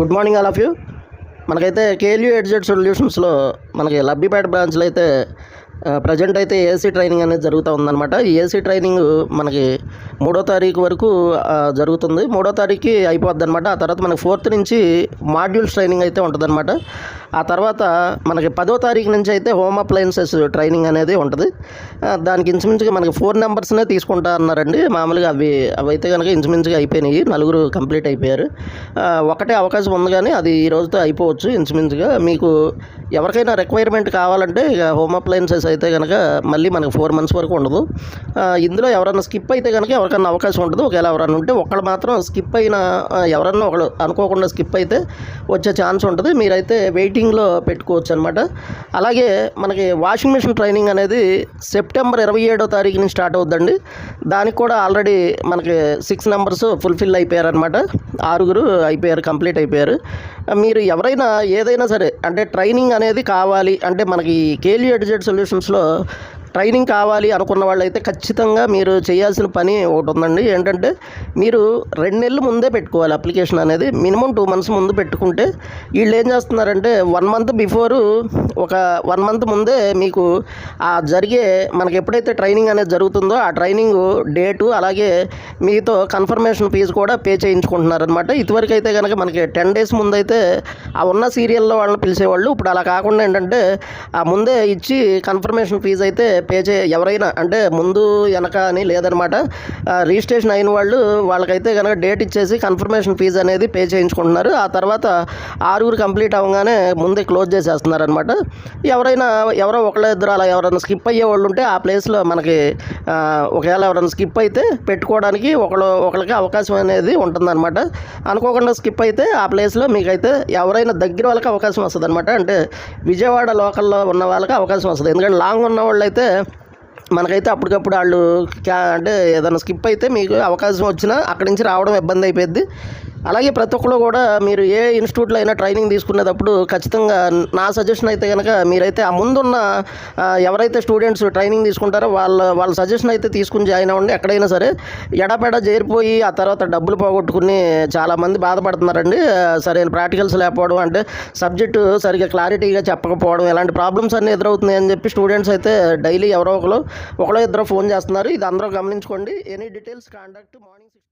Good morning all of you. మనకైతే KLU edged సొల్యూషన్స్లో మనకి లబ్బిపేట బ్రాంచ్లో అయితే ప్రజెంట్ అయితే ఏసీ ట్రైనింగ్ అనేది జరుగుతూ ఉందన్నమాట. ఈ ఏసీ ట్రైనింగ్ మనకి 3వ తారీఖు వరకు జరుగుతుంది. 3వ తారీఖుకి అయిపోద్ది అనమాట. ఆ తర్వాత మనకి 4th నుంచి మాడ్యూల్స్ ట్రైనింగ్ అయితే ఉంటుందన్నమాట. ఆ తర్వాత మనకి 10వ తారీఖు నుంచి అయితే హోమ్ అప్లయన్సెస్ ట్రైనింగ్ అనేది ఉంటుంది. దానికి ఇంచుమించుగా మనకి 4 నెంబర్స్నే తీసుకుంటా అన్నారండి. మామూలుగా అయితే కనుక ఇంచుమించుగా అయిపోయినాయి, 4 కంప్లీట్ అయిపోయారు. ఒకటే అవకాశం ఉంది, కానీ అది ఈ రోజుతో అయిపోవచ్చు ఇంచుమించుగా. మీకు ఎవరికైనా రిక్వైర్మెంట్ కావాలంటే ఇక హోమ్ అప్లయన్సెస్ అయితే కనుక మళ్ళీ మనకు 4 months వరకు ఉండదు. ఇందులో ఎవరైనా స్కిప్ అయితే కనుక ఎవరికైనా అవకాశం ఉంటుంది. ఒకవేళ ఎవరైనా ఉంటే ఒకళ్ళు మాత్రం స్కిప్ అయిన ఎవరన్నా ఒకళ్ళు అనుకోకుండా స్కిప్ అయితే వచ్చే ఛాన్స్ ఉంటుంది. మీరైతే వెయిటింగ్లో పెట్టుకోవచ్చు అనమాట. అలాగే మనకి వాషింగ్ మిషన్ ట్రైనింగ్ అనేది సెప్టెంబర్ 27వ తారీఖు నుంచి స్టార్ట్ అవుద్దండి. దానికి కూడా ఆల్రెడీ మనకి 6 నెంబర్స్ ఫుల్ఫిల్ అయిపోయారనమాట. 6 అయిపోయారు, కంప్లీట్ అయిపోయారు. మీరు ఎవరైనా ఏదైనా సరే అంటే ట్రైనింగ్ అనేది కావాలి అంటే మనకి కేఎల్యూ ఎడ్జెడ్ సొల్యూషన్స్లో ట్రైనింగ్ కావాలి అనుకున్న వాళ్ళైతే ఖచ్చితంగా మీరు చేయాల్సిన పని ఒకటి ఉందండి. ఏంటంటే మీరు 2 నెలలు ముందే పెట్టుకోవాలి అప్లికేషన్ అనేది. మినిమం 2 months ముందు పెట్టుకుంటే వీళ్ళు ఏం చేస్తున్నారంటే 1 month బిఫోరు ఒక 1 month ముందే మీకు ఆ జరిగే మనకి ఎప్పుడైతే ట్రైనింగ్ అనేది జరుగుతుందో ఆ ట్రైనింగ్ డేటు అలాగే మీతో కన్ఫర్మేషన్ ఫీజు కూడా పే చేయించుకుంటున్నారనమాట. ఇదివరకు అయితే కనుక మనకి 10 days ముందైతే ఆ ఉన్న సీరియల్లో వాళ్ళని పిలిచేవాళ్ళు. ఇప్పుడు అలా కాకుండా ఏంటంటే ఆ ముందే ఇచ్చి కన్ఫర్మేషన్ ఫీజు అయితే ఎవరైనా అంటే ముందు వెనక అని లేదనమాట. రిజిస్ట్రేషన్ అయిన వాళ్ళకైతే కనుక డేట్ ఇచ్చేసి కన్ఫర్మేషన్ ఫీజు అనేది పే చేయించుకుంటున్నారు. ఆ తర్వాత 6 కంప్లీట్ అవ్వగానే ముందే క్లోజ్ చేసేస్తున్నారు అనమాట. ఎవరో ఒకళ్ళిద్దరు అలా ఎవరైనా స్కిప్ అయ్యే వాళ్ళు ఉంటే ఆ ప్లేస్లో మనకి ఒకవేళ ఎవరైనా స్కిప్ అయితే పెట్టుకోవడానికి ఒకళ్ళకి అవకాశం అనేది ఉంటుందన్నమాట. అనుకోకుండా స్కిప్ అయితే ఆ ప్లేస్లో మీకైతే ఎవరైనా దగ్గర వాళ్ళకి అవకాశం వస్తుంది అనమాట. అంటే విజయవాడ లోకల్లో ఉన్న వాళ్ళకి అవకాశం వస్తుంది. ఎందుకంటే లాంగ్ ఉన్న వాళ్ళు అయితే మనకైతే అప్పటికప్పుడు వాళ్ళు అంటే ఏదైనా స్కిప్ అయితే మీకు అవకాశం వచ్చినా అక్కడి నుంచి రావడం ఇబ్బంది అయిపోద్ది. అలాగే ప్రతి ఒక్కరు కూడా మీరు ఏ ఇన్స్టిట్యూట్లో అయినా ట్రైనింగ్ తీసుకునేటప్పుడు ఖచ్చితంగా నా సజెషన్ అయితే కనుక మీరైతే ఆ ముందున్న ఎవరైతే స్టూడెంట్స్ ట్రైనింగ్ తీసుకుంటారో వాళ్ళ సజెషన్ అయితే తీసుకుని జాయిన్ అవ్వండి. ఎక్కడైనా సరే ఎడపెడ చేరిపోయి ఆ తర్వాత డబ్బులు పోగొట్టుకుని చాలామంది బాధపడుతున్నారండి. సరైన ప్రాక్టికల్స్ లేకపోవడం, అంటే సబ్జెక్టు సరిగ్గా క్లారిటీగా చెప్పకపోవడం, ఇలాంటి ప్రాబ్లమ్స్ అన్నీ ఎదురవుతున్నాయి అని చెప్పి స్టూడెంట్స్ అయితే డైలీ ఎవరో ఇద్దరు ఫోన్ చేస్తున్నారు. ఇది అందరూ గమనించుకోండి. Any details contact morning 6